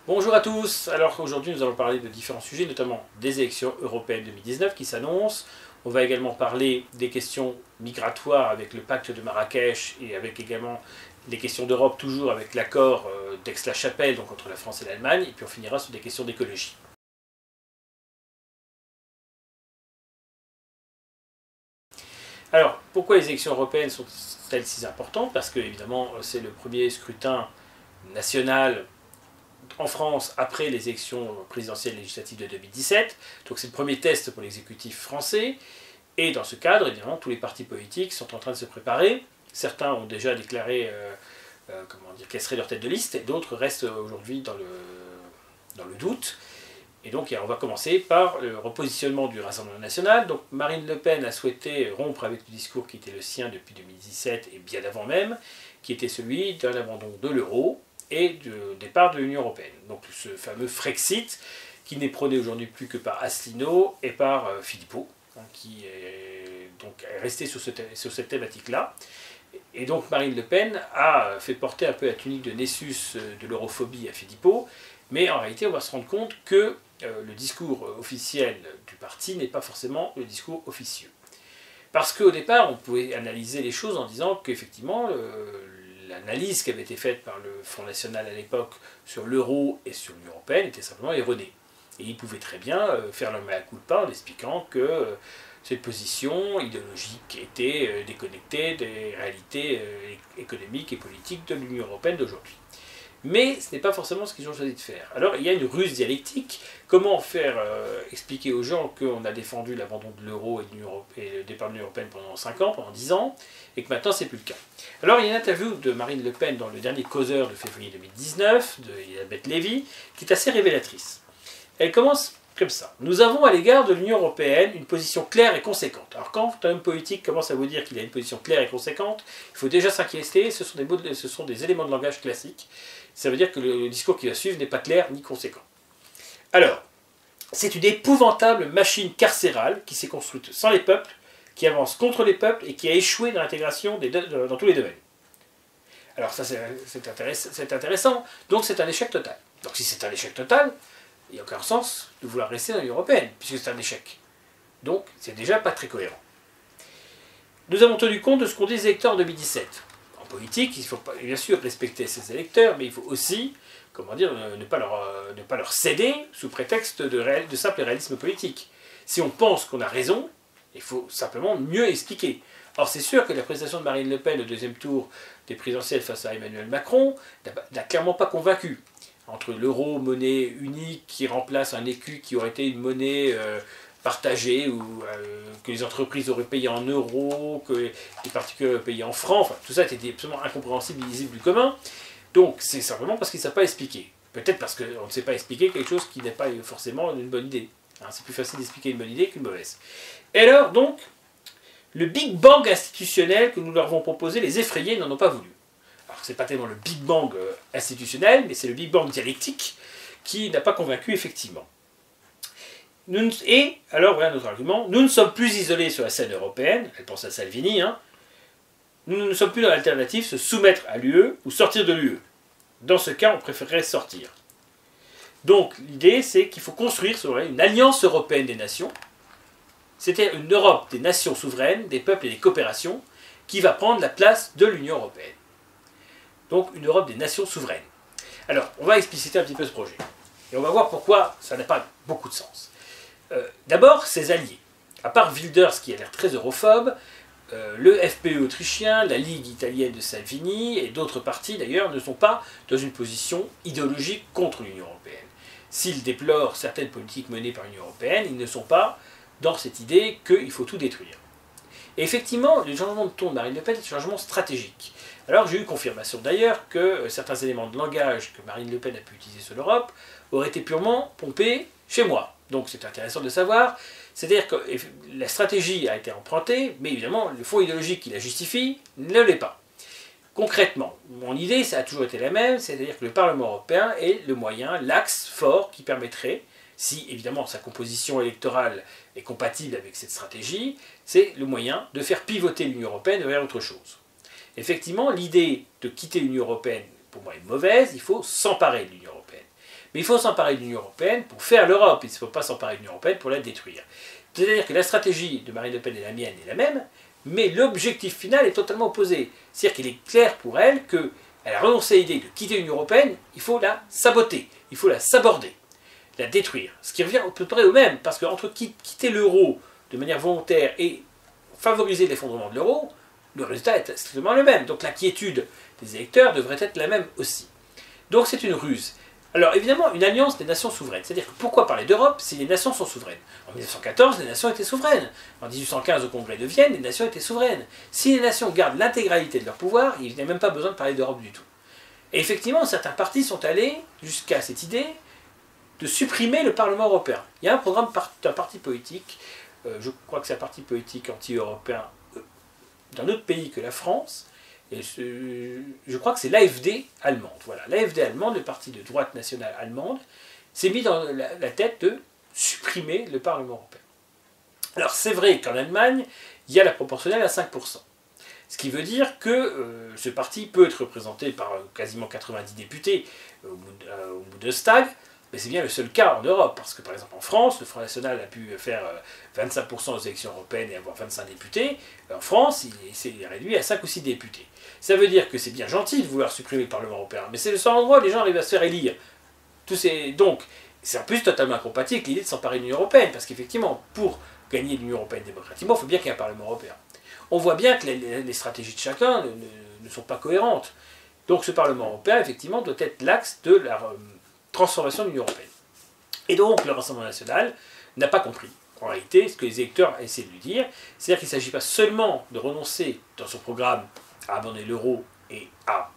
Bonjour à tous, alors aujourd'hui nous allons parler de différents sujets, notamment des élections européennes 2019 qui s'annoncent. On va également parler des questions migratoires avec le pacte de Marrakech et avec également des questions d'Europe, toujours avec l'accord d'Aix-la-Chapelle, donc entre la France et l'Allemagne, et puis on finira sur des questions d'écologie. Alors, pourquoi les élections européennes sont-elles si importantes? Parce que, évidemment, c'est le premier scrutin national en France après les élections présidentielles législatives de 2017. Donc c'est le premier test pour l'exécutif français. Et dans ce cadre, évidemment, tous les partis politiques sont en train de se préparer. Certains ont déjà déclaré quelle serait leur tête de liste, et d'autres restent aujourd'hui dans le doute. Et donc on va commencer par le repositionnement du Rassemblement national. Donc Marine Le Pen a souhaité rompre avec le discours qui était le sien depuis 2017 et bien avant même, qui était celui d'un abandon de l'euro et du départ de l'Union européenne. Donc ce fameux Frexit qui n'est prôné aujourd'hui plus que par Asselineau et par Philippot, qui est donc resté sur cette thématique-là. Et donc Marine Le Pen a fait porter un peu la tunique de Nessus de l'europhobie à Philippot, mais en réalité on va se rendre compte que le discours officiel du parti n'est pas forcément le discours officieux. Parce qu'au départ, on pouvait analyser les choses en disant qu'effectivement, l'analyse qui avait été faite par le Front National à l'époque sur l'euro et sur l'Union européenne était simplement erronée. Et ils pouvaient très bien faire leur mea culpa en expliquant que cette position idéologique était déconnectée des réalités économiques et politiques de l'Union européenne d'aujourd'hui. Mais ce n'est pas forcément ce qu'ils ont choisi de faire. Alors il y a une ruse dialectique. Comment faire expliquer aux gens qu'on a défendu l'abandon de l'euro et le départ de l'Union européenne pendant 5 ans, pendant 10 ans, et que maintenant c'est plus le cas. Alors il y a une interview de Marine Le Pen dans le dernier causeur de février 2019, d'Elisabeth Lévy, qui est assez révélatrice. Elle commence comme ça. Nous avons à l'égard de l'Union européenne une position claire et conséquente. Alors quand un homme politique commence à vous dire qu'il a une position claire et conséquente, il faut déjà s'inquiéter, ce sont des éléments de langage classiques. Ça veut dire que le discours qui va suivre n'est pas clair ni conséquent. Alors, c'est une épouvantable machine carcérale qui s'est construite sans les peuples, qui avance contre les peuples et qui a échoué dans l'intégration dans tous les domaines. Alors ça c'est intéressant, donc c'est un échec total. Donc si c'est un échec total, il n'y a aucun sens de vouloir rester dans l'Union européenne, puisque c'est un échec. Donc c'est déjà pas très cohérent. Nous avons tenu compte de ce qu'ont dit les électeurs en 2017. En politique, il faut bien sûr respecter ses électeurs, mais il faut aussi, ne pas leur céder sous prétexte de simple réalisme politique. Si on pense qu'on a raison, il faut simplement mieux expliquer. Or c'est sûr que la présentation de Marine Le Pen au deuxième tour des présidentielles face à Emmanuel Macron n'a clairement pas convaincu. Entre l'euro, monnaie unique qui remplace un écu qui aurait été une monnaie partagée, ou que les entreprises auraient payé en euros, que les particuliers auraient payé en francs, enfin tout ça était absolument incompréhensible, illisible du commun. Donc c'est simplement parce qu'ils ne savent pas expliquer. Peut-être parce qu'on ne sait pas expliquer quelque chose qui n'est pas forcément une bonne idée. C'est plus facile d'expliquer une bonne idée qu'une mauvaise. Et alors donc, le Big Bang institutionnel que nous leur avons proposé, les effrayés n'en ont pas voulu. Alors c'est pas tellement le Big Bang institutionnel, mais c'est le Big Bang dialectique qui n'a pas convaincu effectivement. Et alors voilà notre argument, nous ne sommes plus isolés sur la scène européenne, elle pense à Salvini, nous ne sommes plus dans l'alternative se soumettre à l'UE ou sortir de l'UE. Dans ce cas, on préférerait sortir. Donc l'idée c'est qu'il faut construire une alliance européenne des nations, c'est-à-dire une Europe des nations souveraines, des peuples et des coopérations, qui va prendre la place de l'Union européenne. Donc une Europe des nations souveraines. Alors, on va expliciter un petit peu ce projet. Et on va voir pourquoi ça n'a pas beaucoup de sens. D'abord, ses alliés. À part Wilders qui a l'air très europhobe, le FPE autrichien, la Ligue italienne de Salvini et d'autres partis d'ailleurs ne sont pas dans une position idéologique contre l'Union européenne. S'ils déplorent certaines politiques menées par l'Union européenne, ils ne sont pas dans cette idée qu'il faut tout détruire. Et effectivement, le changement de ton de Marine Le Pen est un changement stratégique. Alors j'ai eu confirmation d'ailleurs que certains éléments de langage que Marine Le Pen a pu utiliser sur l'Europe auraient été purement pompés chez moi. Donc c'est intéressant de le savoir. C'est-à-dire que la stratégie a été empruntée, mais évidemment le fond idéologique qui la justifie ne l'est pas. Concrètement, mon idée ça a toujours été la même, c'est-à-dire que le Parlement européen est le moyen, l'axe fort qui permettrait, si évidemment sa composition électorale est compatible avec cette stratégie, c'est le moyen de faire pivoter l'Union européenne vers autre chose. Effectivement, l'idée de quitter l'Union européenne, pour moi, est mauvaise, il faut s'emparer de l'Union européenne. Mais il faut s'emparer de l'Union européenne pour faire l'Europe. Il ne faut pas s'emparer de l'Union européenne pour la détruire. C'est-à-dire que la stratégie de Marine Le Pen et la mienne est la même, mais l'objectif final est totalement opposé. C'est-à-dire qu'il est clair pour elle qu'elle a renoncé à l'idée de quitter l'Union européenne, il faut la saboter, il faut la saborder, la détruire. Ce qui revient à peu près au même, parce qu'entre quitter l'euro de manière volontaire et favoriser l'effondrement de l'euro, le résultat est strictement le même. Donc l'inquiétude des électeurs devrait être la même aussi. Donc c'est une ruse. Alors évidemment, une alliance des nations souveraines. C'est-à-dire que pourquoi parler d'Europe si les nations sont souveraines? En 1914, les nations étaient souveraines. En 1815, au congrès de Vienne, les nations étaient souveraines. Si les nations gardent l'intégralité de leur pouvoir, il n'y a même pas besoin de parler d'Europe du tout. Et effectivement, certains partis sont allés jusqu'à cette idée de supprimer le Parlement européen. Il y a un programme d'un parti politique, je crois que c'est un parti politique anti-européen d'un autre pays que la France, et je crois que c'est l'AfD allemande. Voilà, l'AfD allemande, le parti de droite nationale allemande, s'est mis dans la tête de supprimer le Parlement européen. Alors c'est vrai qu'en Allemagne, il y a la proportionnelle à 5%. Ce qui veut dire que ce parti peut être représenté par quasiment 90 députés au Bundestag, mais c'est bien le seul cas en Europe, parce que par exemple en France, le Front National a pu faire 25% aux élections européennes et avoir 25 députés. En France, il s'est réduit à 5 ou 6 députés. Ça veut dire que c'est bien gentil de vouloir supprimer le Parlement européen, mais c'est le seul endroit où les gens arrivent à se faire élire. Donc, c'est en plus totalement incompatible avec l'idée de s'emparer de l'Union européenne, parce qu'effectivement, pour gagner l'Union européenne démocratiquement, il faut bien qu'il y ait un Parlement européen. On voit bien que les stratégies de chacun ne sont pas cohérentes. Donc ce Parlement européen, effectivement, doit être l'axe de la transformation de l'Union européenne. Et donc le Rassemblement national n'a pas compris, en réalité, ce que les électeurs essaient de lui dire. C'est-à-dire qu'il ne s'agit pas seulement de renoncer dans son programme à abandonner l'euro et à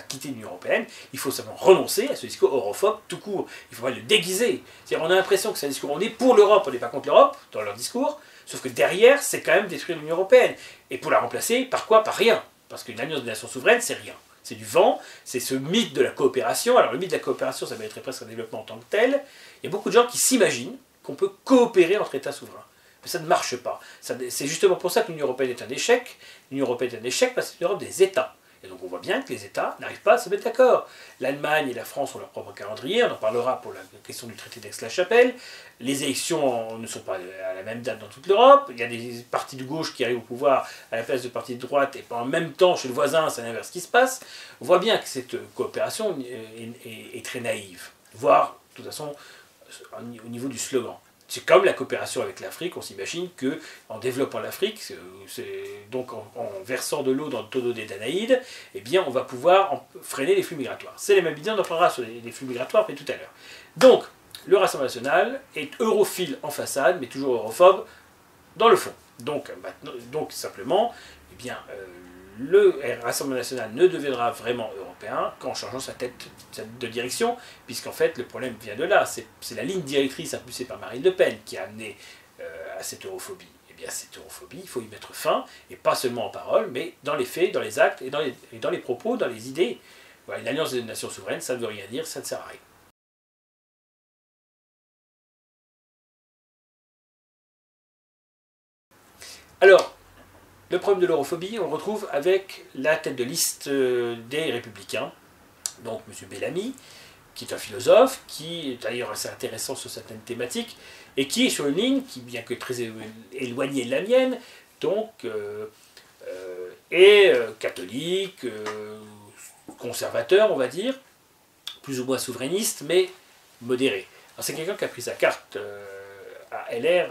quitter l'Union européenne, il faut seulement renoncer à ce discours europhobe tout court. Il faut pas le déguiser. C'est-à-dire on a l'impression que c'est un discours, on est pour l'Europe, on n'est pas contre l'Europe, dans leur discours, sauf que derrière, c'est quand même détruire l'Union européenne. Et pour la remplacer, par quoi? Par rien. Parce qu'une alliance des nations souveraines, c'est rien. C'est du vent, c'est ce mythe de la coopération. Alors le mythe de la coopération, ça mériterait presque un développement en tant que tel. Il y a beaucoup de gens qui s'imaginent qu'on peut coopérer entre États souverains. Mais ça ne marche pas. C'est justement pour ça que l'Union européenne est un échec. L'Union européenne est un échec parce que c'est une Europe des États. Et donc on voit bien que les États n'arrivent pas à se mettre d'accord. L'Allemagne et la France ont leur propre calendrier, on en parlera pour la question du traité d'Aix-la-Chapelle. Les élections ne sont pas à la même date dans toute l'Europe. Il y a des partis de gauche qui arrivent au pouvoir à la place de partis de droite, et en même temps, chez le voisin, c'est l'inverse qui se passe. On voit bien que cette coopération est très naïve, voire, de toute façon, au niveau du slogan. C'est comme la coopération avec l'Afrique, on s'imagine qu'en développant l'Afrique, donc en versant de l'eau dans le tonneau des Danaïdes, eh bien on va pouvoir freiner les flux migratoires. C'est la même idée, on en parlera sur les flux migratoires mais tout à l'heure. Donc, le Rassemblement national est europhile en façade, mais toujours europhobe dans le fond. Donc simplement, eh bien, le Rassemblement national ne deviendra vraiment européen qu'en changeant sa tête de direction, puisqu'en fait le problème vient de là. C'est la ligne directrice impulsée par Marine Le Pen qui a amené à cette europhobie. Et bien cette europhobie, il faut y mettre fin, et pas seulement en parole, mais dans les faits, dans les actes, et dans les propos, dans les idées. Voilà, une alliance des nations souveraines, ça ne veut rien dire, ça ne sert à rien. Alors, le problème de l'europhobie, on le retrouve avec la tête de liste des Républicains, donc M. Bellamy, qui est un philosophe, qui est d'ailleurs assez intéressant sur certaines thématiques, et qui est sur une ligne qui, bien que très éloignée de la mienne, donc est catholique, conservateur, on va dire, plus ou moins souverainiste, mais modéré. Alors c'est quelqu'un qui a pris sa carte à LR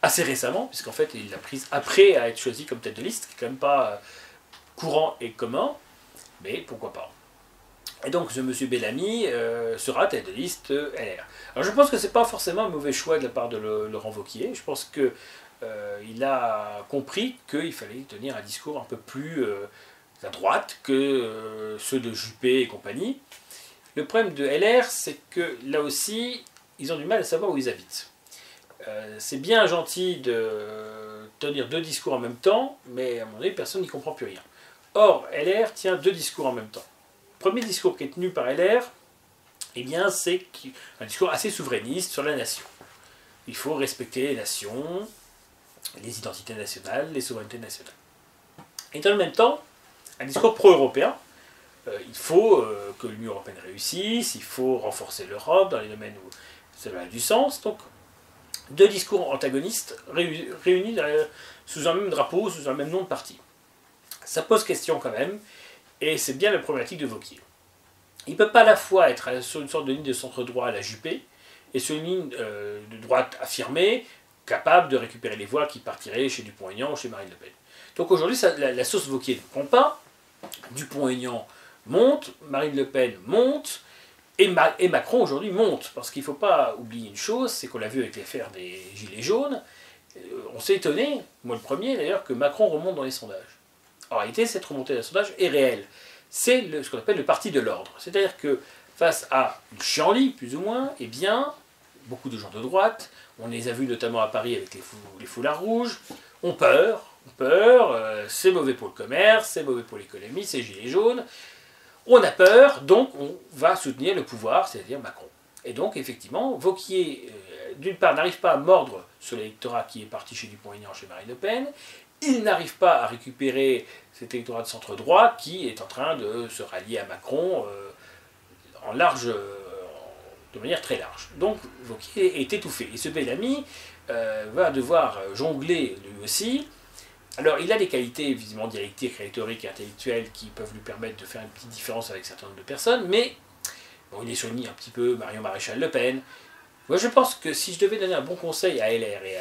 assez récemment, puisqu'en fait il l'a prise après à être choisi comme tête de liste, qui n'est quand même pas courant et commun, mais pourquoi pas. Et donc ce monsieur Bellamy sera tête de liste LR. Alors je pense que c'est pas forcément un mauvais choix de la part de Laurent Wauquiez. Je pense que il a compris qu'il fallait tenir un discours un peu plus à droite que ceux de Juppé et compagnie. Le problème de LR, c'est que là aussi, ils ont du mal à savoir où ils habitent. C'est bien gentil de tenir deux discours en même temps, mais à mon avis, personne n'y comprend plus rien. Or, LR tient deux discours en même temps. Le premier discours qui est tenu par LR, eh bien, c'est un discours assez souverainiste sur la nation. Il faut respecter les nations, les identités nationales, les souverainetés nationales. Et dans le même temps, un discours pro-européen, il faut que l'Union européenne réussisse, il faut renforcer l'Europe dans les domaines où cela a du sens. Donc, deux discours antagonistes réunis sous un même drapeau, sous un même nom de parti. Ça pose question quand même, et c'est bien la problématique de Wauquiez. Il ne peut pas à la fois être sur une sorte de ligne de centre-droit à la Juppé, et sur une ligne de droite affirmée, capable de récupérer les voix qui partiraient chez Dupont-Aignan ou chez Marine Le Pen. Donc aujourd'hui, la sauce Wauquiez ne prend pas. Dupont-Aignan monte, Marine Le Pen monte, et Macron aujourd'hui monte. Parce qu'il ne faut pas oublier une chose, c'est qu'on l'a vu avec l'affaire des Gilets jaunes. On s'est étonné, moi le premier d'ailleurs, que Macron remonte dans les sondages. En réalité, cette remontée dans les sondages est réelle. C'est ce qu'on appelle le parti de l'ordre. C'est-à-dire que face à une chienlit, plus ou moins, eh bien, beaucoup de gens de droite, on les a vus notamment à Paris avec les foulards rouges, ont peur, c'est mauvais pour le commerce, c'est mauvais pour l'économie, c'est gilets jaunes. On a peur, donc on va soutenir le pouvoir, c'est-à-dire Macron. Et donc, effectivement, Wauquiez, d'une part, n'arrive pas à mordre sur l'électorat qui est parti chez Dupont-Aignan, chez Marine Le Pen. Il n'arrive pas à récupérer cet électorat de centre-droit qui est en train de se rallier à Macron de manière très large. Donc, Wauquiez est étouffé. Et ce Bellamy va devoir jongler lui aussi. Alors, il a des qualités, visiblement, dialectiques, rhétoriques et intellectuelles qui peuvent lui permettre de faire une petite différence avec un certain nombre de personnes, mais bon, il est sur une ligne un petit peu Marion Maréchal Le Pen. Moi, je pense que si je devais donner un bon conseil à LR et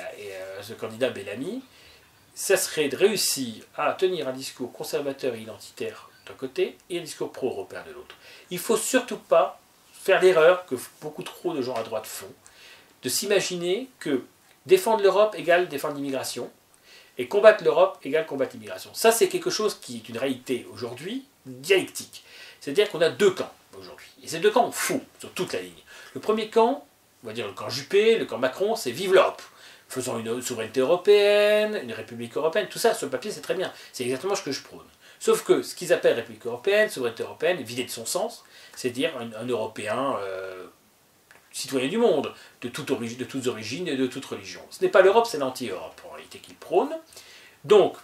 à ce candidat Bellamy, ça serait de réussir à tenir un discours conservateur et identitaire d'un côté et un discours pro-européen de l'autre. Il ne faut surtout pas faire l'erreur que beaucoup trop de gens à droite font, de s'imaginer que défendre l'Europe égale défendre l'immigration, et combattre l'Europe égale combattre l'immigration. Ça, c'est quelque chose qui est une réalité aujourd'hui, dialectique. C'est-à-dire qu'on a deux camps aujourd'hui. Et ces deux camps ont faux sur toute la ligne. Le premier camp, on va dire le camp Juppé, le camp Macron, c'est vive l'Europe. Faisons une souveraineté européenne, une république européenne, tout ça, sur le papier, c'est très bien. C'est exactement ce que je prône. Sauf que ce qu'ils appellent république européenne, souveraineté européenne, est vidé de son sens, c'est-à-dire un Européen citoyen du monde, de toutes origines et de toute religion. Ce n'est pas l'Europe, c'est l'anti-Europe, en réalité, qu'ils prônent. Donc,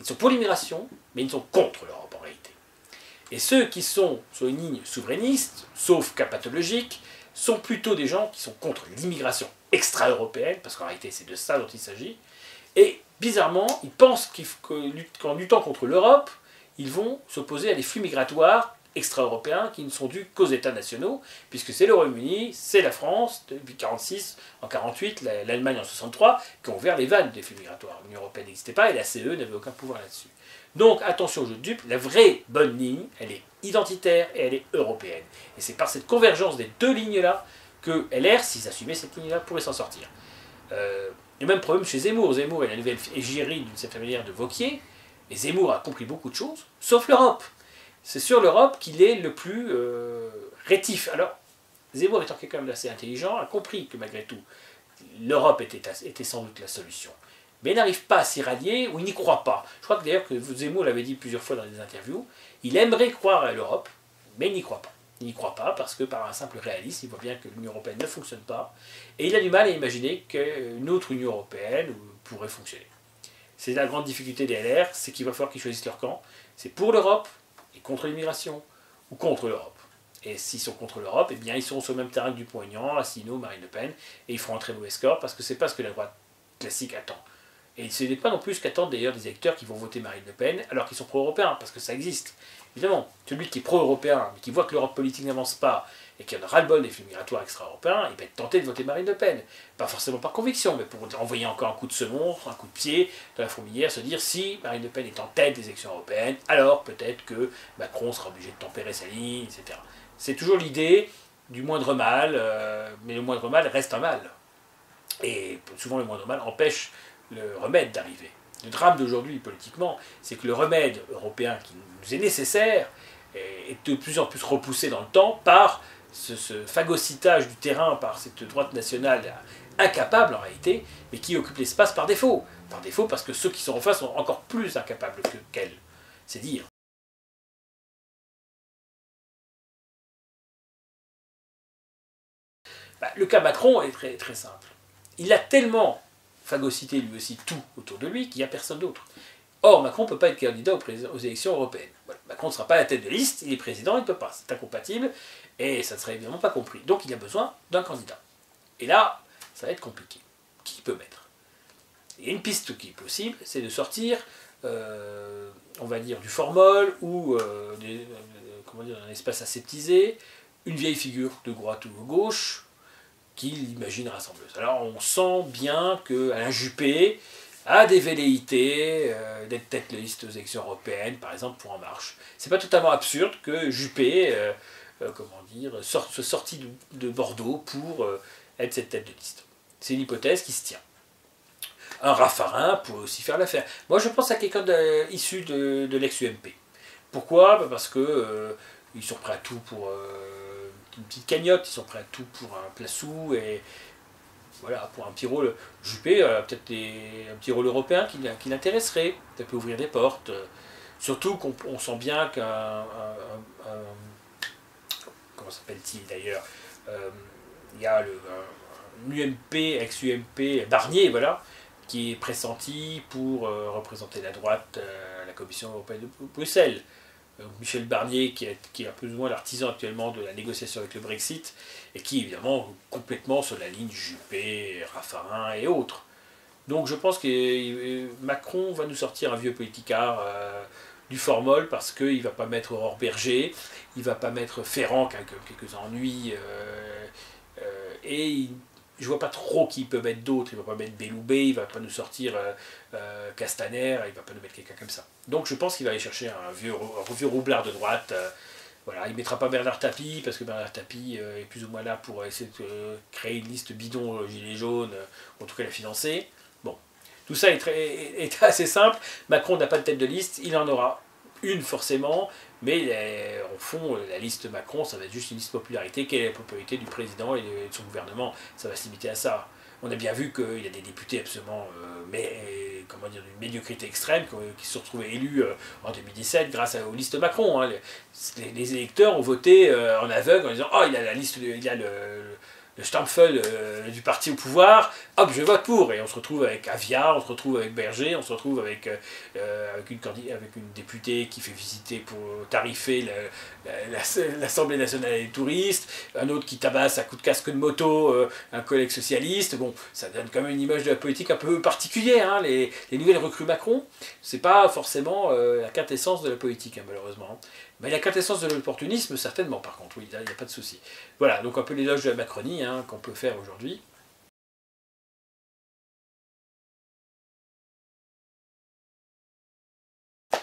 ils sont pour l'immigration, mais ils sont contre l'Europe, en réalité. Et ceux qui sont sur une ligne souverainiste, sauf cas pathologique, sont plutôt des gens qui sont contre l'immigration extra-européenne, parce qu'en réalité, c'est de ça dont il s'agit. Et, bizarrement, ils pensent qu'en luttant contre l'Europe, ils vont s'opposer à des flux migratoires extra-européens qui ne sont dus qu'aux États nationaux, puisque c'est le Royaume-Uni, c'est la France, depuis 1946, en 1948, l'Allemagne en 1963, qui ont ouvert les vannes des flux migratoires. L'Union européenne n'existait pas et la CE n'avait aucun pouvoir là-dessus. Donc attention au jeu de dupes, la vraie bonne ligne, elle est identitaire et elle est européenne. Et c'est par cette convergence des deux lignes-là que LR, s'ils assumaient cette ligne-là, pourrait s'en sortir. Le même problème chez Zemmour. Zemmour est la nouvelle égérie d'une certaine manière de Wauquiez, et Zemmour a compris beaucoup de choses, sauf l'Europe. C'est sur l'Europe qu'il est le plus rétif. Alors, Zemmour étant quelqu'un d'assez intelligent, a compris que malgré tout, l'Europe était sans doute la solution. Mais il n'arrive pas à s'y rallier, ou il n'y croit pas. Je crois que d'ailleurs que Zemmour l'avait dit plusieurs fois dans des interviews, il aimerait croire à l'Europe, mais il n'y croit pas. Il n'y croit pas parce que par un simple réalisme, il voit bien que l'Union européenne ne fonctionne pas, et il a du mal à imaginer qu'une autre Union européenne pourrait fonctionner. C'est la grande difficulté des LR, c'est qu'il va falloir qu'ils choisissent leur camp. C'est pour l'Europe, et contre l'immigration, ou contre l'Europe. Et s'ils sont contre l'Europe, eh bien ils seront sur le même terrain que Dupont-Aignan, Asselineau, Marine Le Pen, et ils feront un très mauvais score, parce que c'est pas ce que la droite classique attend. Et ce n'est pas non plus ce qu'attendent d'ailleurs des électeurs qui vont voter Marine Le Pen, alors qu'ils sont pro-européens, parce que ça existe. Évidemment, celui qui est pro-européen, mais qui voit que l'Europe politique n'avance pas, et qui en a ras-le-bol des flux migratoires extra-européens, il va être tenté de voter Marine Le Pen. Pas forcément par conviction, mais pour envoyer encore un coup de semonce, un coup de pied dans la fourmilière, se dire si Marine Le Pen est en tête des élections européennes, alors peut-être que Macron sera obligé de tempérer sa ligne, etc. C'est toujours l'idée du moindre mal, mais le moindre mal reste un mal. Et souvent le moindre mal empêche le remède d'arriver. Le drame d'aujourd'hui, politiquement, c'est que le remède européen qui nous est nécessaire est de plus en plus repoussé dans le temps par ce phagocytage du terrain, par cette droite nationale incapable en réalité, mais qui occupe l'espace par défaut. Par défaut parce que ceux qui sont en face sont encore plus incapables qu'elle. C'est dire. Le cas Macron est très, très simple. Il a tellement phagocyté lui aussi tout autour de lui qu'il n'y a personne d'autre. Or, Macron ne peut pas être candidat aux élections européennes. Voilà. Macron ne sera pas à la tête de liste, il est président, il ne peut pas. C'est incompatible, et ça ne serait évidemment pas compris. Donc il a besoin d'un candidat. Et là, ça va être compliqué. Qui peut mettre? Il y a une piste qui est possible, c'est de sortir, on va dire, du formol ou comment dire, d'un espace aseptisé, une vieille figure de droite ou de gauche qu'il imagine rassembleuse. Alors on sent bien qu'Alain Juppé a des velléités d'être tête de liste aux élections européennes, par exemple pour En Marche. C'est pas totalement absurde que Juppé, comment dire, soit sorti de Bordeaux pour être cette tête de liste. C'est une hypothèse qui se tient. Un Raffarin pourrait aussi faire l'affaire. Moi je pense à quelqu'un issu de l'ex-UMP. Pourquoi? Parce que ils sont prêts à tout pour une petite cagnotte, ils sont prêts à tout pour un placou et voilà, pour un petit rôle. Juppé, peut-être un petit rôle européen qui l'intéresserait, ça peut ouvrir des portes. Surtout qu'on sent bien comment s'appelle-t-il d'ailleurs, il y a un UMP, ex-UMP, Barnier, voilà, qui est pressenti pour représenter la droite à la Commission européenne de Bruxelles. Michel Barnier, qui est un peu ou moins l'artisan actuellement de la négociation avec le Brexit, et qui est évidemment complètement sur la ligne Juppé, Raffarin et autres. Donc je pense que Macron va nous sortir un vieux politicard du formol, parce qu'il ne va pas mettre Aurore Berger, il ne va pas mettre Ferrand, qui a quelques ennuis, et je vois pas trop qui peut mettre d'autres. Il va pas mettre Belloubet, il va pas nous sortir Castaner, il va pas nous mettre quelqu'un comme ça. Donc je pense qu'il va aller chercher un vieux roublard de droite. Voilà, il mettra pas Bernard Tapie, parce que Bernard Tapie est plus ou moins là pour essayer de créer une liste bidon Gilets jaunes, ou en tout cas la financer. Bon, tout ça est assez simple. Macron n'a pas de tête de liste, il en aura une forcément, mais au fond, la liste Macron, ça va être juste une liste popularité. Quelle est la popularité du président et de son gouvernement? Ça va se limiter à ça. On a bien vu qu'il y a des députés absolument, comment dire, d'une médiocrité extrême qui se sont retrouvés élus en 2017 grâce aux listes Macron. Hein. Les électeurs ont voté en aveugle en disant oh, il a la liste, il a le Stampfel du parti au pouvoir, hop, je vote pour. Et on se retrouve avec Avia, on se retrouve avec Berger, on se retrouve avec une députée qui fait visiter pour tarifer l'Assemblée nationale des touristes, un autre qui tabasse à coups de casque de moto un collègue socialiste. Bon, ça donne quand même une image de la politique un peu particulière. Hein. Les nouvelles recrues Macron, c'est pas forcément la quintessence de la politique, hein, malheureusement. Mais la quintessence de l'opportunisme, certainement, par contre, oui, il n'y a pas de souci. Voilà, donc un peu l'éloge de la Macronie hein, qu'on peut faire aujourd'hui. Vous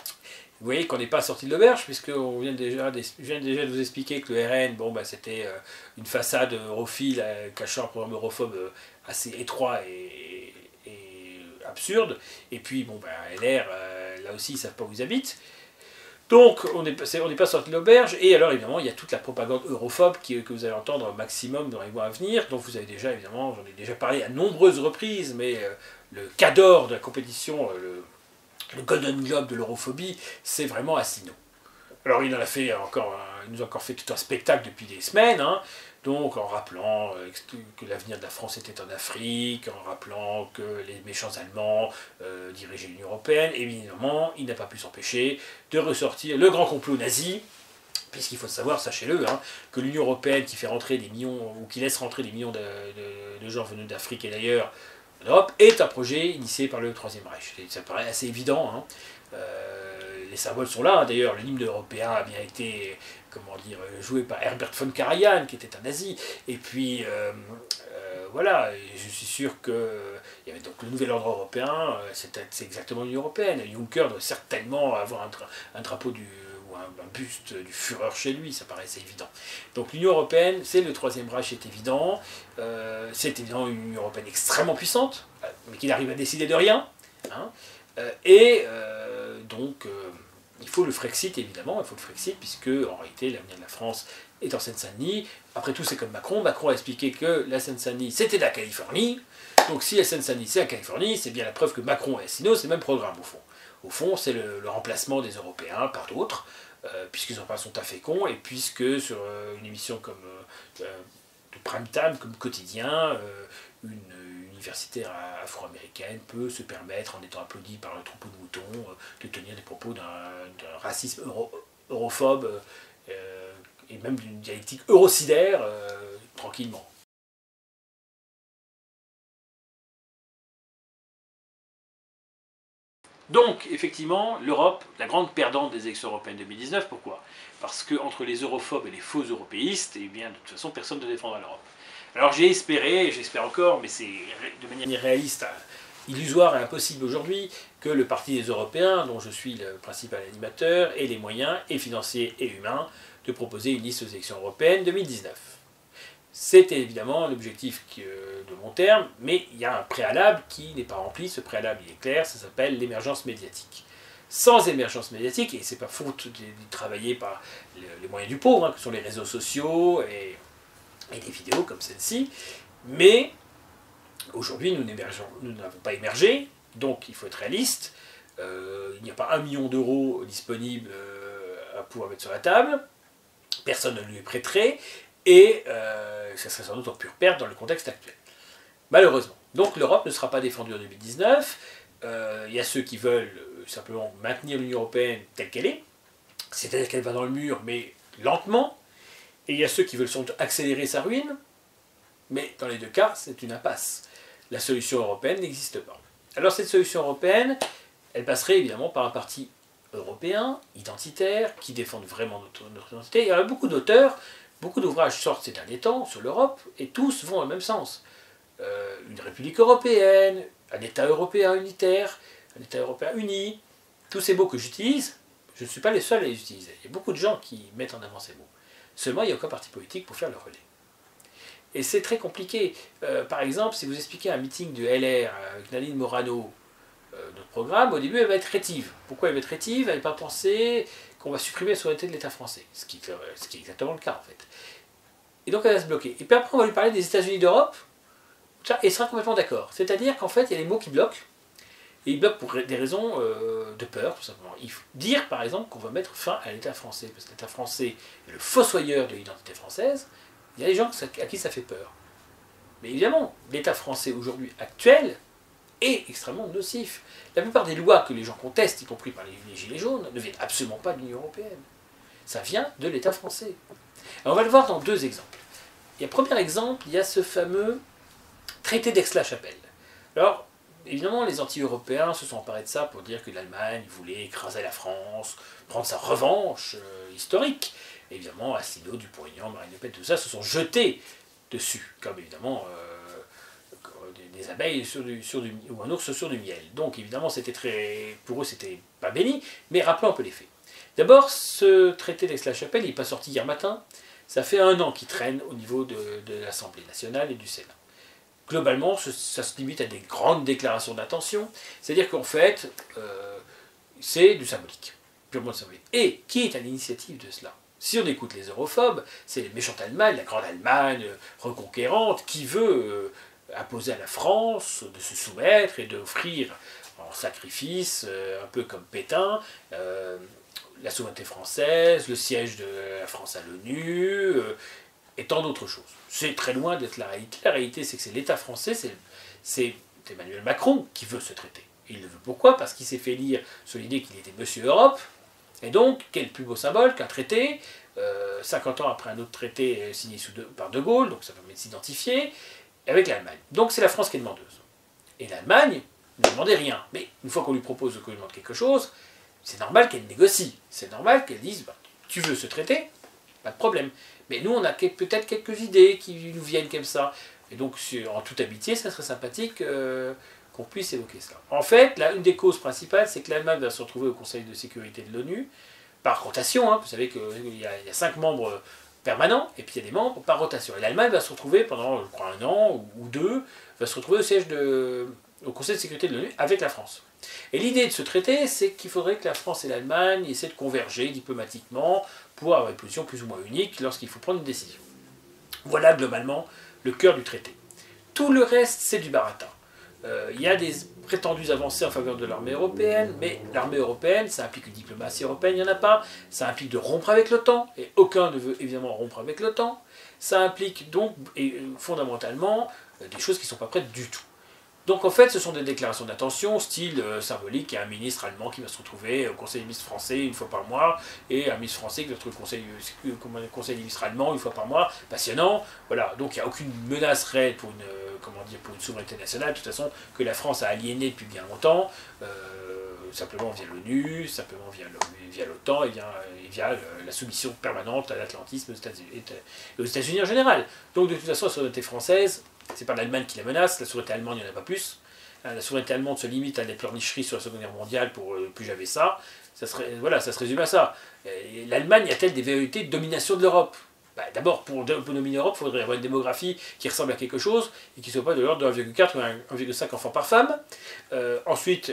voyez qu'on n'est pas sorti de l'auberge, puisqu'on vient déjà, je viens déjà de vous expliquer que le RN, bon, bah, c'était une façade europhile cachant un programme europhobe assez étroit et absurde. Et puis, bon, bah, LR, là aussi, ils ne savent pas où ils habitent. Donc, on n'est pas sorti de l'auberge, et alors évidemment, il y a toute la propagande europhobe que vous allez entendre au maximum dans les mois à venir, dont vous avez déjà, évidemment, j'en ai déjà parlé à nombreuses reprises, mais le cadre de la compétition, le Golden Globe de l'europhobie, c'est vraiment Asselineau. Alors, il nous a encore fait tout un spectacle depuis des semaines, hein, donc en rappelant que l'avenir de la France était en Afrique, en rappelant que les méchants Allemands dirigeaient l'Union Européenne, et évidemment, il n'a pas pu s'empêcher de ressortir le grand complot nazi, puisqu'il faut savoir, sachez-le, hein, que l'Union Européenne qui fait rentrer des millions, ou qui laisse rentrer des millions de gens venus d'Afrique et d'ailleurs en Europe, est un projet initié par le Troisième Reich. Et ça paraît assez évident, hein. Les symboles sont là, hein. D'ailleurs l'hymne européen a bien été comment dire, joué par Herbert von Karajan, qui était un nazi, et puis voilà, je suis sûr que il y avait donc le nouvel ordre européen, c'est exactement l'Union Européenne. Juncker doit certainement avoir un drapeau ou un buste du Führer chez lui, ça paraissait évident. Donc l'Union Européenne, c'est le Troisième Reich, c'est évident, c'est évidemment une Union Européenne extrêmement puissante, mais qui n'arrive à décider de rien, hein, donc il faut le Frexit, évidemment, il faut le Frexit, puisque en réalité l'avenir de la France est en Seine-Saint-Denis. Après tout, c'est comme Macron. Macron a expliqué que la Seine-Saint-Denis, c'était la Californie. Donc si la Seine-Saint-Denis, c'est la Californie, c'est bien la preuve que Macron et Asselineau, c'est le même programme, au fond. Au fond, c'est le remplacement des Européens par d'autres, puisqu'ils n'ont pas son taf fécond, et puisque sur une émission comme de prime time, comme quotidien, une universitaire afro-américaine peut se permettre, en étant applaudie par le troupeau de moutons, de tenir des propos d'un racisme europhobe et même d'une dialectique eurocidaire tranquillement. Donc, effectivement, l'Europe, la grande perdante des élections européennes 2019, pourquoi? Parce qu'entre les europhobes et les faux européistes, eh bien, de toute façon, personne ne défendra l'Europe. Alors j'ai espéré, j'espère encore, mais c'est de manière irréaliste, illusoire et impossible aujourd'hui, que le Parti des Européens, dont je suis le principal animateur, ait les moyens, et financiers et humains, de proposer une liste aux élections européennes 2019. C'était évidemment l'objectif de long terme, mais il y a un préalable qui n'est pas rempli. Ce préalable, il est clair, ça s'appelle l'émergence médiatique. Sans émergence médiatique, et c'est pas faute de travailler par les moyens du pauvre, que sont les réseaux sociaux et des vidéos comme celle-ci, mais aujourd'hui nous n'avons pas émergé, donc il faut être réaliste. Il n'y a pas 1 million d'euros disponibles à pouvoir mettre sur la table, personne ne lui est prêté, et ça serait sans doute en pure perte dans le contexte actuel. Malheureusement. Donc l'Europe ne sera pas défendue en 2019. Il y a ceux qui veulent simplement maintenir l'Union européenne telle qu'elle est, c'est-à-dire qu'elle va dans le mur, mais lentement. Et il y a ceux qui veulent sans doute accélérer sa ruine, mais dans les deux cas, c'est une impasse. La solution européenne n'existe pas. Alors cette solution européenne, elle passerait évidemment par un parti européen, identitaire, qui défende vraiment notre identité. Il y a beaucoup d'auteurs, beaucoup d'ouvrages sortent ces derniers temps sur l'Europe, et tous vont dans le même sens. Une république européenne, un État européen unitaire, un État européen uni, tous ces mots que j'utilise, je ne suis pas les seuls à les utiliser. Il y a beaucoup de gens qui mettent en avant ces mots. Seulement, il n'y a aucun parti politique pour faire le relais. Et c'est très compliqué. Par exemple, si vous expliquez un meeting du LR avec Nadine Morano, notre programme, au début, elle va être rétive. Pourquoi elle va être rétive? Elle ne va pas penser qu'on va supprimer la souveraineté de l'État français. Ce qui est exactement le cas, en fait. Et donc, elle va se bloquer. Et puis après, on va lui parler des États-Unis d'Europe, et elle sera complètement d'accord. C'est-à-dire qu'en fait, il y a des mots qui bloquent. Et ils bloquent pour des raisons de peur, tout simplement. Il faut dire, par exemple, qu'on va mettre fin à l'État français, parce que l'État français est le fossoyeur de l'identité française. Il y a des gens à qui ça fait peur. Mais évidemment, l'État français aujourd'hui actuel est extrêmement nocif. La plupart des lois que les gens contestent, y compris par les Gilets jaunes, ne viennent absolument pas de l'Union européenne. Ça vient de l'État français. Alors on va le voir dans deux exemples. Et premier exemple, il y a ce fameux traité d'Aix-la-Chapelle. Alors, évidemment, les anti-européens se sont emparés de ça pour dire que l'Allemagne voulait écraser la France, prendre sa revanche historique. Et évidemment, Asselineau, Dupont-Aignan, Marine Le Pen, tout ça se sont jetés dessus, comme évidemment des abeilles ou un ours sur du miel. Donc évidemment, pour eux, c'était pas béni, mais rappelons un peu les faits. D'abord, ce traité d'Aix-la-Chapelle, il n'est pas sorti hier matin. Ça fait 1 an qu'il traîne au niveau de l'Assemblée nationale et du Sénat. Globalement, ça se limite à des grandes déclarations d'intention, c'est-à-dire qu'en fait, c'est du symbolique, purement symbolique. Et qui est à l'initiative de cela? Si on écoute les europhobes, c'est la méchante Allemagne, la grande Allemagne reconquérante, qui veut imposer à la France de se soumettre et d'offrir en sacrifice, un peu comme Pétain, la souveraineté française, le siège de la France à l'ONU, et tant d'autres choses. C'est très loin d'être la réalité. La réalité, c'est que c'est l'État français, c'est Emmanuel Macron qui veut ce traité. Et il le veut pourquoi? Parce qu'il s'est fait lire sur l'idée qu'il était Monsieur Europe. Et donc, quel plus beau symbole qu'un traité, 50 ans après un autre traité signé par De Gaulle, donc ça permet de s'identifier, avec l'Allemagne. Donc c'est la France qui est demandeuse. Et l'Allemagne ne demandait rien. Mais une fois qu'on lui propose qu'on lui demande quelque chose, c'est normal qu'elle négocie. C'est normal qu'elle dise, tu veux ce traité? Pas de problème. Mais nous, on a peut-être quelques idées qui nous viennent comme ça. Et donc, en toute amitié, ça serait sympathique qu'on puisse évoquer ça. En fait, une des causes principales, c'est que l'Allemagne va se retrouver au Conseil de sécurité de l'ONU, par rotation. Vous savez qu'il y a 5 membres permanents, et puis il y a des membres par rotation. Et l'Allemagne va se retrouver pendant, je crois, 1 an ou 2, va se retrouver au Conseil de sécurité de l'ONU avec la France. Et l'idée de ce traité, c'est qu'il faudrait que la France et l'Allemagne essaient de converger diplomatiquement pour avoir une position plus ou moins unique lorsqu'il faut prendre une décision. Voilà globalement le cœur du traité. Tout le reste, c'est du baratin. Il y a des prétendues avancées en faveur de l'armée européenne, mais l'armée européenne, ça implique une diplomatie européenne, il n'y en a pas. Ça implique de rompre avec l'OTAN, et aucun ne veut évidemment rompre avec l'OTAN. Ça implique donc, fondamentalement, des choses qui ne sont pas prêtes du tout. Donc en fait, ce sont des déclarations d'intention, style symbolique, il y a un ministre allemand qui va se retrouver au conseil des ministres français une fois par mois, et un ministre français qui va se retrouver au conseil des ministres allemands une fois par mois, passionnant, voilà, donc il n'y a aucune menace réelle pour pour une souveraineté nationale, de toute façon, que la France a aliénée depuis bien longtemps, simplement via l'ONU, simplement via l'OTAN, et via la soumission permanente à l'atlantisme aux États-Unis en général. Donc de toute façon, la souveraineté française, c'est pas l'Allemagne qui la menace, la souveraineté allemande, il n'y en a pas plus. La souveraineté allemande se limite à des pleurnicheries sur la Seconde Guerre mondiale pour plus jamais ça. Voilà, ça se résume à ça. L'Allemagne a-t-elle des velléités de domination de l'Europe? D'abord, pour dominer l'Europe, il faudrait avoir une démographie qui ressemble à quelque chose et qui ne soit pas de l'ordre de 1,4 ou 1,5 enfants par femme. Ensuite,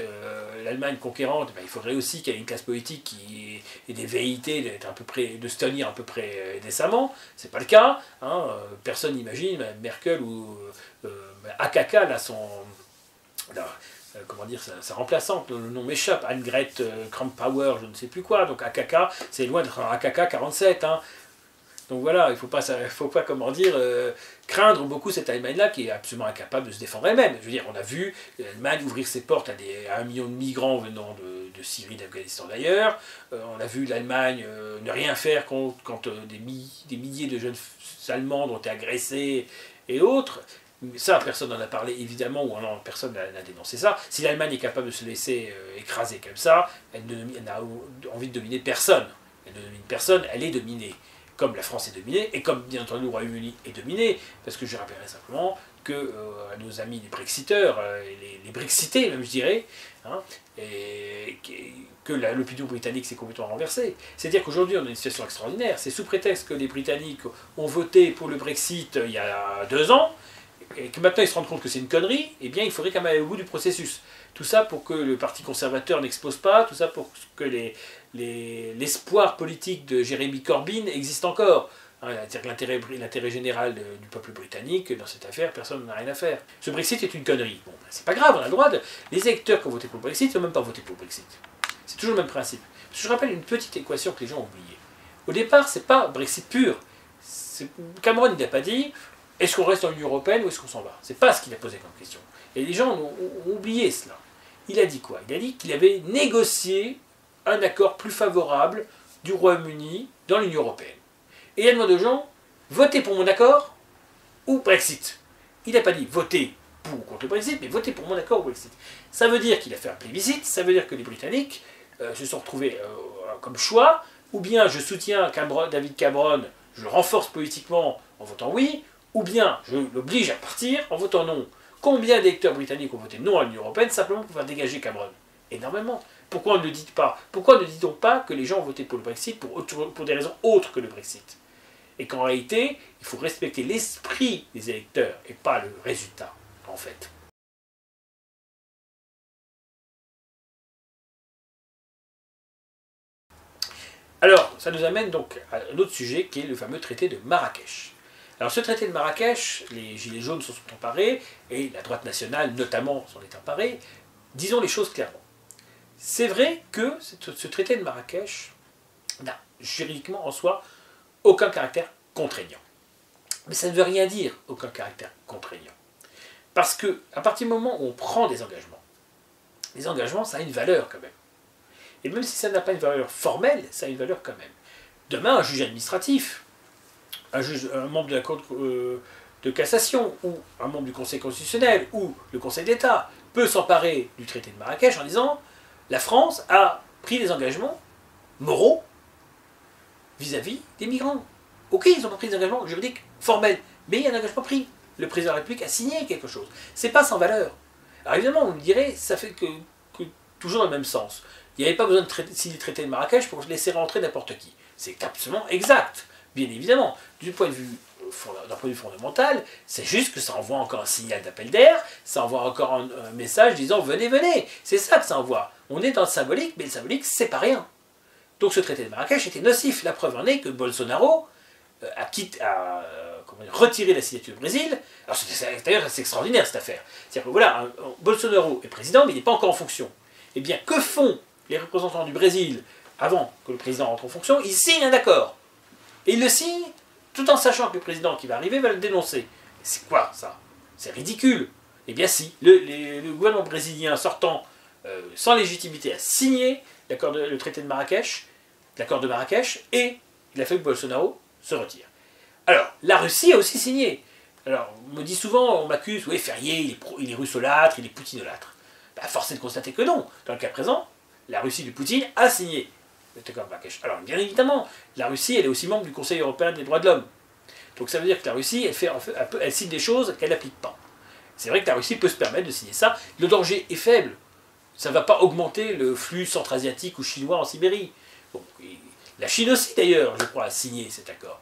l'Allemagne conquérante, il faudrait aussi qu'il y ait une classe politique qui ait des velléités de se tenir à peu près décemment. C'est pas le cas. Hein. Personne n'imagine, Mme Merkel ou AKK, là, comment dire, sa remplaçante, le nom m'échappe, Annegret Kramp-Power, je ne sais plus quoi, donc AKK, c'est loin d'être un AKK 47, hein. Donc voilà, il ne faut pas comment dire, craindre beaucoup cette Allemagne-là qui est absolument incapable de se défendre elle-même. Je veux dire, on a vu l'Allemagne ouvrir ses portes à 1 million de migrants venant de Syrie, d'Afghanistan d'ailleurs. On a vu l'Allemagne ne rien faire quand des milliers de jeunes Allemandes ont été agressées et autres. Ça, personne n'en a parlé évidemment, ou alors personne n'a dénoncé ça. Si l'Allemagne est capable de se laisser écraser comme ça, elle n'a envie de dominer personne. Elle ne domine personne, elle est dominée. Comme la France est dominée, et comme bien entendu le Royaume-Uni est dominé, parce que je rappellerai simplement que à nos amis les Brexiteurs, les Brexités même je dirais, hein, et que l'opinion britannique s'est complètement renversée. C'est-à-dire qu'aujourd'hui on a une situation extraordinaire, c'est sous prétexte que les Britanniques ont voté pour le Brexit il y a 2 ans, et que maintenant ils se rendent compte que c'est une connerie, eh bien il faudrait quand même aller au bout du processus. Tout ça pour que le Parti conservateur n'explose pas, tout ça pour que l'espoir politique de Jeremy Corbyn existe encore. Hein, l'intérêt général du peuple britannique, dans cette affaire, personne n'a rien à faire. Ce Brexit est une connerie. Bon, c'est pas grave, on a le droit de... Les électeurs qui ont voté pour le Brexit n'ont même pas voté pour le Brexit. C'est toujours le même principe. Je rappelle une petite équation que les gens ont oubliée. Au départ, c'est pas Brexit pur. Cameron n'a pas dit est-ce qu'on reste dans l'Union Européenne ou est-ce qu'on s'en va? C'est pas ce qu'il a posé comme question. Et les gens ont oublié cela. Il a dit quoi? Il a dit qu'il avait négocié un accord plus favorable du Royaume-Uni dans l'Union Européenne. Et il a demandé aux gens, votez pour mon accord ou Brexit. Il n'a pas dit votez pour ou contre le Brexit, mais votez pour mon accord ou Brexit. Ça veut dire qu'il a fait un plébiscite, ça veut dire que les Britanniques se sont retrouvés comme choix, ou bien je soutiens David Cameron, je le renforce politiquement en votant oui, ou bien je l'oblige à partir en votant non. Combien d'électeurs britanniques ont voté non à l'Union Européenne simplement pour pouvoir dégager Cameron? Énormément. Pourquoi ne le dites pas? Pourquoi ne dit-on pas que les gens ont voté pour le Brexit pour des raisons autres que le Brexit? Et qu'en réalité, il faut respecter l'esprit des électeurs et pas le résultat, en fait. Alors, ça nous amène donc à un autre sujet qui est le fameux traité de Marrakech. Alors ce traité de Marrakech, les Gilets jaunes s'en sont emparés, et la droite nationale notamment s'en est emparée. Disons les choses clairement. C'est vrai que ce traité de Marrakech n'a juridiquement en soi aucun caractère contraignant. Mais ça ne veut rien dire, aucun caractère contraignant. Parce que à partir du moment où on prend des engagements, les engagements ça a une valeur quand même. Et même si ça n'a pas une valeur formelle, ça a une valeur quand même. Demain, un juge administratif, un membre de la Cour de cassation, ou un membre du Conseil constitutionnel, ou le Conseil d'État, peut s'emparer du traité de Marrakech en disant la France a pris des engagements moraux vis-à-vis des migrants. Ok, ils ont pas pris des engagements juridiques formels, mais il y a un engagement pris. Le président de la République a signé quelque chose. C'est pas sans valeur. Alors évidemment, on me dirait, ça fait que toujours dans le même sens. Il n'y avait pas besoin de signer le traité de Marrakech pour laisser rentrer n'importe qui. C'est absolument exact. Bien évidemment, d'un point de vue fondamental, c'est juste que ça envoie encore un signal d'appel d'air, ça envoie encore un message disant venez, venez. C'est ça que ça envoie. On est dans le symbolique, mais le symbolique, c'est pas rien. Donc ce traité de Marrakech était nocif. La preuve en est que Bolsonaro a retiré la signature du Brésil. Alors d'ailleurs, c'est extraordinaire cette affaire. C'est-à-dire que voilà, Bolsonaro est président, mais il n'est pas encore en fonction. Eh bien, que font les représentants du Brésil avant que le président rentre en fonction? Ils signent un accord. Et ils le signent tout en sachant que le président qui va arriver va le dénoncer. C'est quoi ça? C'est ridicule. Eh bien si, le gouvernement brésilien sortant sans légitimité a signé le traité de Marrakech, l'accord de Marrakech, et il a fallu que Bolsonaro se retire. Alors, la Russie a aussi signé. Alors, on me dit souvent, on m'accuse, oui, Ferrier, il est russolâtre, il est poutinolâtre. Bah, force est de constater que non. Dans le cas présent, la Russie de Poutine a signé le accord de Marrakech. Alors, bien évidemment, la Russie, elle est aussi membre du Conseil européen des droits de l'homme. Donc ça veut dire que la Russie, elle signe des choses qu'elle n'applique pas. C'est vrai que la Russie peut se permettre de signer ça. Le danger est faible. Ça ne va pas augmenter le flux centra-asiatique ou chinois en Sibérie. Bon, la Chine aussi, d'ailleurs, je crois, a signé cet accord.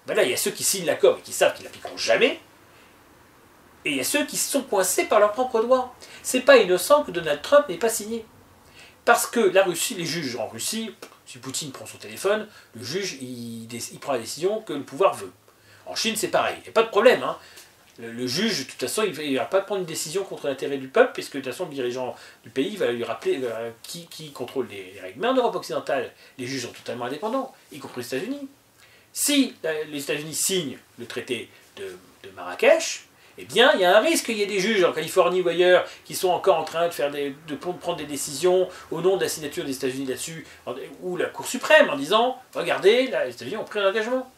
Ben là, il y a ceux qui signent l'accord et qui savent qu'ils ne l'appliqueront jamais. Et il y a ceux qui sont coincés par leurs propres droits. C'est pas innocent que Donald Trump n'ait pas signé. Parce que la Russie, les juges en Russie, si Poutine prend son téléphone, le juge, il prend la décision que le pouvoir veut. En Chine, c'est pareil. Il n'y a pas de problème. Hein. Le juge, de toute façon, il ne va pas prendre une décision contre l'intérêt du peuple, puisque de toute façon, le dirigeant du pays va lui rappeler qui contrôle les règles. Mais en Europe occidentale, les juges sont totalement indépendants, y compris les États-Unis. Si les États-Unis signent le traité de Marrakech, eh bien, il y a un risque qu'il y ait des juges en Californie ou ailleurs qui sont encore en train de prendre des décisions au nom de la signature des États-Unis là-dessus, ou la Cour suprême, en disant « Regardez, là, les États-Unis ont pris un engagement ».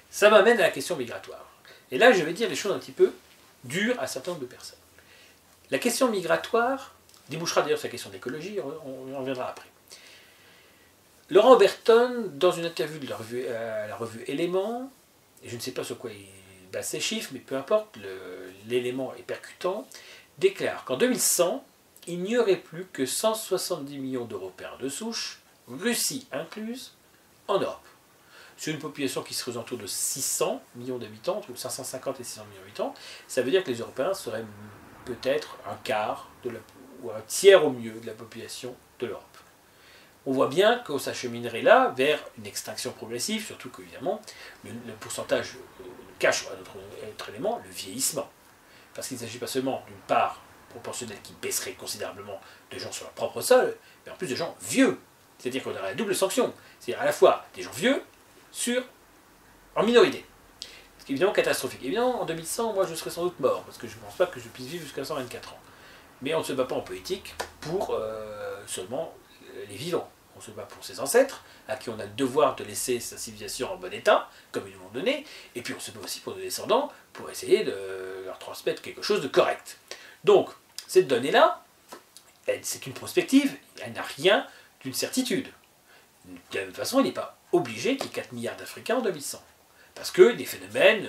Ça m'amène à la question migratoire. Et là, je vais dire des choses un petit peu dures à un certain nombre de personnes. La question migratoire débouchera d'ailleurs sur la question d'écologie, on en reviendra après. Laurent Oberton, dans une interview à la revue Éléments, et je ne sais pas sur quoi il base ses chiffres, mais peu importe, l'élément est percutant, déclare qu'en 2100, il n'y aurait plus que 170 millions d'Européens de souche, Russie incluse, en Europe. Sur une population qui serait autour de 600 millions d'habitants, entre 550 et 600 millions d'habitants, ça veut dire que les Européens seraient peut-être un quart ou un tiers au mieux de la population de l'Europe. On voit bien qu'on s'acheminerait là vers une extinction progressive, surtout qu'évidemment, le pourcentage cache un autre élément, le vieillissement. Parce qu'il ne s'agit pas seulement d'une part proportionnelle qui baisserait considérablement de gens sur leur propre sol, mais en plus de gens vieux. C'est-à-dire qu'on aurait la double sanction. C'est-à-dire à la fois des gens vieux en minorité. Ce qui est évidemment catastrophique. Évidemment, en 2100, moi je serais sans doute mort, parce que je ne pense pas que je puisse vivre jusqu'à 124 ans. Mais on ne se bat pas en politique pour seulement les vivants. On se bat pour ses ancêtres, à qui on a le devoir de laisser sa civilisation en bon état, comme ils nous l'ont donné, et puis on se bat aussi pour nos descendants, pour essayer de leur transmettre quelque chose de correct. Donc, cette donnée-là, c'est une prospective, elle n'a rien d'une certitude. De la même façon, il n'est pas obligé qu'il y ait 4 milliards d'Africains en 2100. Parce que des phénomènes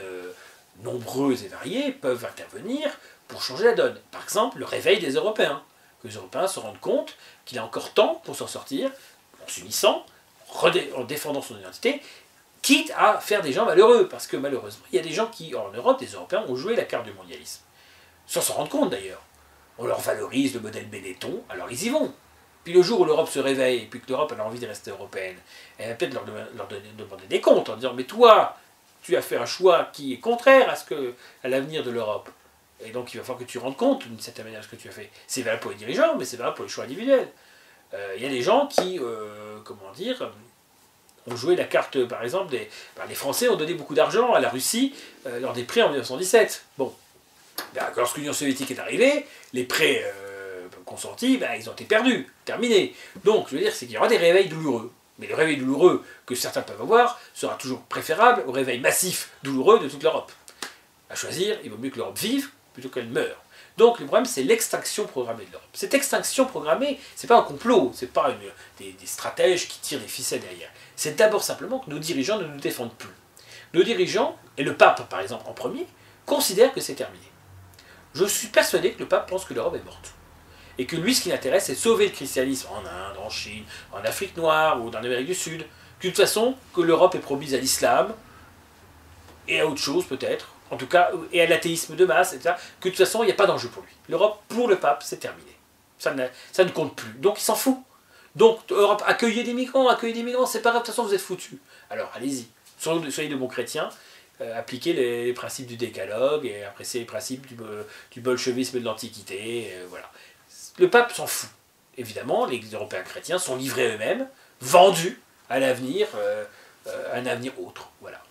nombreux et variés peuvent intervenir pour changer la donne. Par exemple, le réveil des Européens. Que les Européens se rendent compte qu'il a encore temps pour s'en sortir, en s'unissant, en défendant son identité, quitte à faire des gens malheureux. Parce que malheureusement, il y a des gens qui, en Europe, des Européens, ont joué la carte du mondialisme. Sans s'en rendre compte d'ailleurs. On leur valorise le modèle Benetton, alors ils y vont. Puis le jour où l'Europe se réveille, et puis que l'Europe a envie de rester européenne, elle va peut-être leur demander des comptes, en disant « Mais toi, tu as fait un choix qui est contraire à l'avenir de l'Europe. Et donc il va falloir que tu rendes compte d'une certaine manière de ce que tu as fait. » C'est valable pour les dirigeants, mais c'est valable pour les choix individuels. Il y a des gens qui, ont joué la carte, par exemple, les Français ont donné beaucoup d'argent à la Russie lors des prêts en 1917. Bon, lorsque l'Union soviétique est arrivée, les prêts consentis, ils ont été perdus, terminés. Donc, je veux dire, c'est qu'il y aura des réveils douloureux. Mais le réveil douloureux que certains peuvent avoir sera toujours préférable au réveil massif douloureux de toute l'Europe. À choisir, il vaut mieux que l'Europe vive plutôt qu'elle meure. Donc le problème, c'est l'extinction programmée de l'Europe. Cette extinction programmée, c'est pas un complot, c'est pas des stratèges qui tirent des ficelles derrière. C'est d'abord simplement que nos dirigeants ne nous défendent plus. Nos dirigeants, et le pape par exemple en premier, considèrent que c'est terminé. Je suis persuadé que le pape pense que l'Europe est morte. Et que lui, ce qui l'intéresse, c'est de sauver le christianisme en Inde, en Chine, en Afrique noire ou dans l'Amérique du Sud. De toute façon, que l'Europe est promise à l'islam, et à autre chose peut-être, en tout cas, et à l'athéisme de masse, etc., que de toute façon, il n'y a pas d'enjeu pour lui. L'Europe, pour le pape, c'est terminé. Ça ne compte plus. Donc, il s'en fout. Donc, Europe, accueillez des migrants, c'est pas grave, de toute façon, vous êtes foutus. Alors, allez-y. Soyez de bons chrétiens, appliquez les principes du décalogue, et appréciez les principes du bolchevisme et de l'Antiquité, voilà. Le pape s'en fout. Évidemment, les Européens chrétiens sont livrés eux-mêmes, vendus à l'avenir, un avenir autre. Voilà.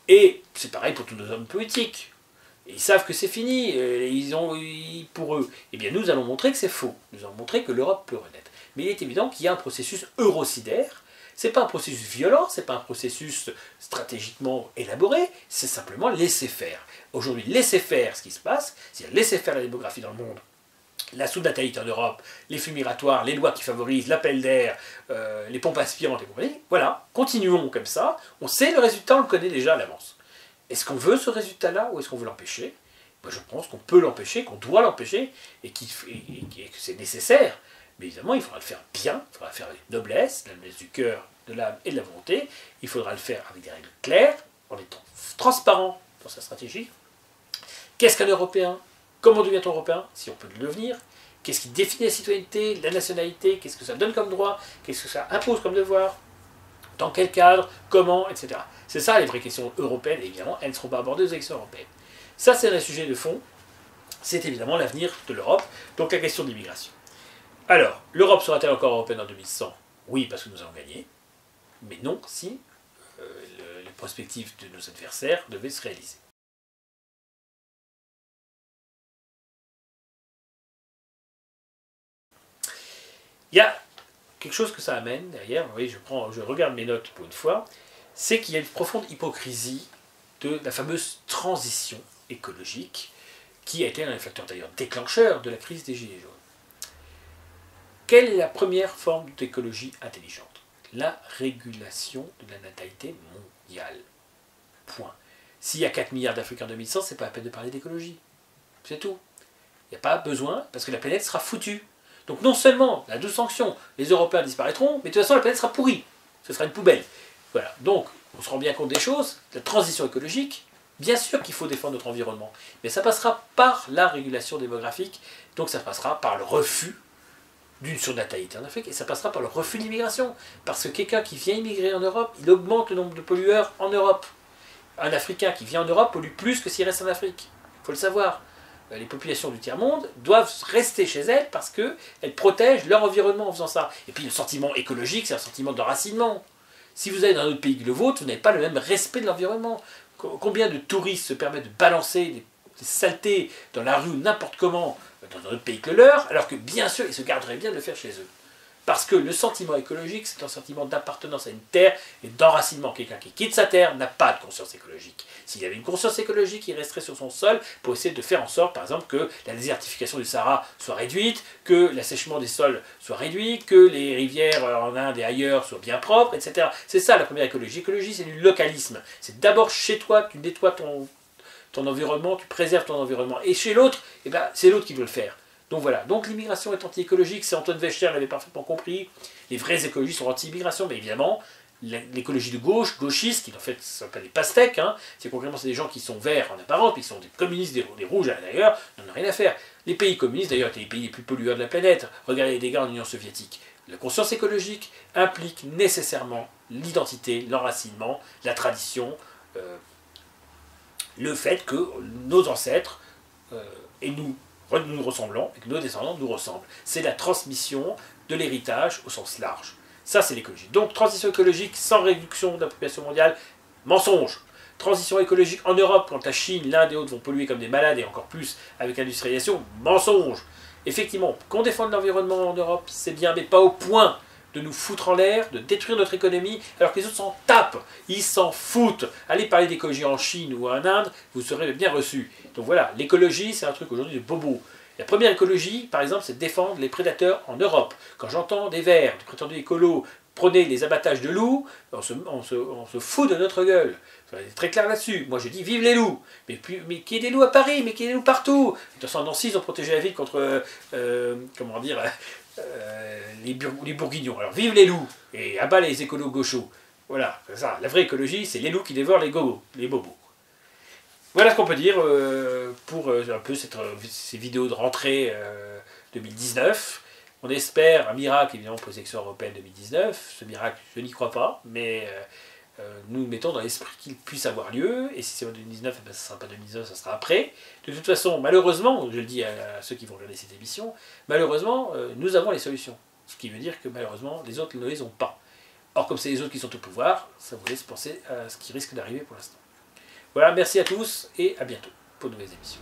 Et c'est pareil pour tous nos hommes politiques. Ils savent que c'est fini, pour eux. Eh bien, nous allons montrer que c'est faux. Nous allons montrer que l'Europe peut renaître. Mais il est évident qu'il y a un processus eurocidaire. Ce n'est pas un processus violent, ce n'est pas un processus stratégiquement élaboré, c'est simplement laisser faire. Aujourd'hui, laisser faire ce qui se passe, c'est-à-dire laisser faire la démographie dans le monde, la sous-natalité en Europe, les flux migratoires, les lois qui favorisent l'appel d'air, les pompes aspirantes et compagnie. Voilà, continuons comme ça. On sait le résultat, on le connaît déjà à l'avance. Est-ce qu'on veut ce résultat-là ou est-ce qu'on veut l'empêcher? Moi, je pense qu'on peut l'empêcher, qu'on doit l'empêcher et que c'est nécessaire. Mais évidemment, il faudra le faire bien, il faudra le faire avec noblesse, la noblesse du cœur, de l'âme et de la volonté. Il faudra le faire avec des règles claires, en étant transparent dans sa stratégie. Qu'est-ce qu'un Européen? Comment devient-on Européen, si on peut le devenir? Qu'est-ce qui définit la citoyenneté, la nationalité? Qu'est-ce que ça donne comme droit? Qu'est-ce que ça impose comme devoir? Dans quel cadre? Comment? Etc. C'est ça les vraies questions européennes, et évidemment, elles ne seront pas abordées aux élections européennes. Ça, c'est un sujet de fond. C'est évidemment l'avenir de l'Europe, donc la question de l'immigration. Alors, l'Europe sera-t-elle encore européenne en 2100? Oui, parce que nous avons gagné. Mais non, si les perspectives de nos adversaires devaient se réaliser. Il y a quelque chose que ça amène derrière, vous voyez, je regarde mes notes pour une fois, c'est qu'il y a une profonde hypocrisie de la fameuse transition écologique, qui a été un des facteurs d'ailleurs déclencheurs de la crise des Gilets jaunes. Quelle est la première forme d'écologie intelligente? La régulation de la natalité mondiale. Point. S'il y a 4 milliards d'Africains en 2100, c'est pas la peine de parler d'écologie. C'est tout. Il n'y a pas besoin, parce que la planète sera foutue. Donc non seulement, la double sanction, les Européens disparaîtront, mais de toute façon la planète sera pourrie. Ce sera une poubelle. Voilà. Donc, on se rend bien compte des choses. La transition écologique, bien sûr qu'il faut défendre notre environnement. Mais ça passera par la régulation démographique. Donc ça passera par le refus d'une surnatalité en Afrique, et ça passera par le refus de l'immigration. Parce que quelqu'un qui vient immigrer en Europe, il augmente le nombre de pollueurs en Europe. Un Africain qui vient en Europe pollue plus que s'il reste en Afrique. Il faut le savoir. Les populations du tiers-monde doivent rester chez elles parce qu'elles protègent leur environnement en faisant ça. Et puis le sentiment écologique, c'est un sentiment d'enracinement. Si vous allez dans un autre pays que le vôtre, vous n'avez pas le même respect de l'environnement. Combien de touristes se permettent de balancer des saletés dans la rue ou n'importe comment dans un autre pays que le leur, alors que bien sûr ils se garderaient bien de le faire chez eux. Parce que le sentiment écologique, c'est un sentiment d'appartenance à une terre et d'enracinement. Quelqu'un qui quitte sa terre n'a pas de conscience écologique. S'il avait une conscience écologique, il resterait sur son sol pour essayer de faire en sorte, par exemple, que la désertification du Sahara soit réduite, que l'assèchement des sols soit réduit, que les rivières en Inde et ailleurs soient bien propres, etc. C'est ça la première écologie. L'écologie, c'est du localisme. C'est d'abord chez toi, tu nettoies ton environnement, tu préserves ton environnement. Et chez l'autre, eh ben, c'est l'autre qui veut le faire. Donc voilà, donc l'immigration est anti-écologique, c'est Antoine Vechter l'avait parfaitement compris. Les vrais écologistes sont anti-immigration, mais évidemment, l'écologie de gauche, gauchiste, qui en fait s'appelle les pastèques, c'est concrètement c'est des gens qui sont verts en apparence, puis qui sont des communistes, des rouges à l'intérieur, n'en ont rien à faire. Les pays communistes d'ailleurs étaient les pays les plus pollueurs de la planète. Regardez les dégâts en Union soviétique. La conscience écologique implique nécessairement l'identité, l'enracinement, la tradition, le fait que nos ancêtres et nous ressemblons et que nos descendants nous ressemblent. C'est la transmission de l'héritage au sens large. Ça, c'est l'écologie. Donc, transition écologique sans réduction de la population mondiale, mensonge. Transition écologique en Europe, quand la Chine, l'Inde et autres vont polluer comme des malades, et encore plus avec l'industrialisation, mensonge. Effectivement, qu'on défende l'environnement en Europe, c'est bien, mais pas au point de nous foutre en l'air, de détruire notre économie, alors que les autres s'en tapent, ils s'en foutent. Allez parler d'écologie en Chine ou en Inde, vous serez bien reçus. Donc voilà, l'écologie, c'est un truc aujourd'hui de bobo. La première écologie, par exemple, c'est de défendre les prédateurs en Europe. Quand j'entends des Verts, des prétendus écolos, prôner les abattages de loups, on se fout de notre gueule. C'est très clair là-dessus. Moi je dis vive les loups. Mais qu'il y ait des loups à Paris, mais qu'il y ait des loups partout. De toute façon, en Nancy, ils ont protégé la ville contre, comment dire, les bourguignons. Alors vive les loups et abat les écolos gauchos. Voilà, c'est ça. La vraie écologie, c'est les loups qui dévorent les bobos. Voilà ce qu'on peut dire pour un peu ces vidéos de rentrée 2019. On espère un miracle, évidemment, pour les élections européennes 2019. Ce miracle, je n'y crois pas, mais nous mettons dans l'esprit qu'il puisse avoir lieu. Et si c'est en 2019, eh ben, ça ne sera pas 2019, ça sera après. De toute façon, malheureusement, je le dis à ceux qui vont regarder cette émission, malheureusement, nous avons les solutions. Ce qui veut dire que malheureusement, les autres ne les ont pas. Or, comme c'est les autres qui sont au pouvoir, ça vous laisse penser à ce qui risque d'arriver pour l'instant. Voilà, merci à tous et à bientôt pour de nouvelles émissions.